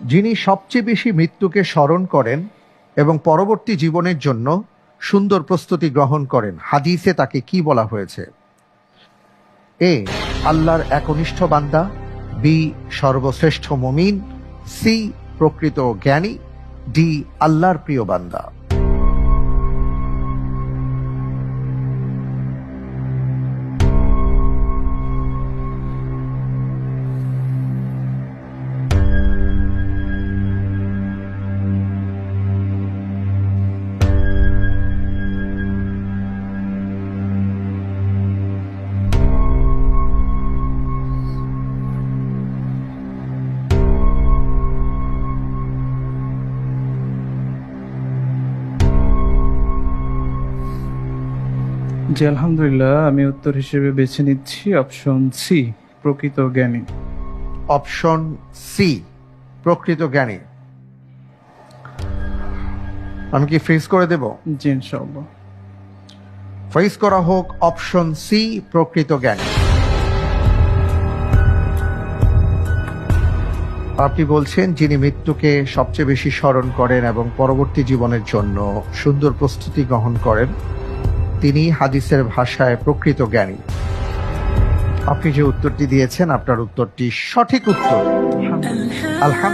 যিনি সবচেয়ে বেশি মৃত্যুকে স্মরণ করেন এবং পরবর্তী জীবনের জন্য সুন্দর প্রস্তুতি গ্রহণ করেন, হাদিসে তাকে কি বলা হয়েছে? এ, আল্লাহর একনিষ্ঠ বান্দা, বি, সর্বশ্রেষ্ঠ মুমিন, সি, প্রকৃত জ্ঞানী, ডি, আল্লাহর প্রিয় বান্দা। জি আলহামদুলিল্লাহ, আমি উত্তর হিসেবে বেছে নিচ্ছি অপশন সি, প্রকৃত জ্ঞানী। অপশন সি, প্রকৃত জ্ঞানী। আমি কি ফ্রিজ করে দেব? জি ইনশাআল্লাহ। ফ্রিজ করা হোক অপশন সি, প্রকৃত জ্ঞানী। আপনি বলছেন যিনি মৃত্যুকে সবচেয়ে বেশি স্মরণ করেন এবং পরবর্তী জীবনের জন্য সুন্দর প্রস্তুতি গ্রহণ করেন, তিনি হাদিসের ভাষায় প্রকৃত জ্ঞানী। আপনি যে উত্তরটি দিয়েছেন, আপনার উত্তরটি সঠিক উত্তর। আলহামদুলিল্লাহ।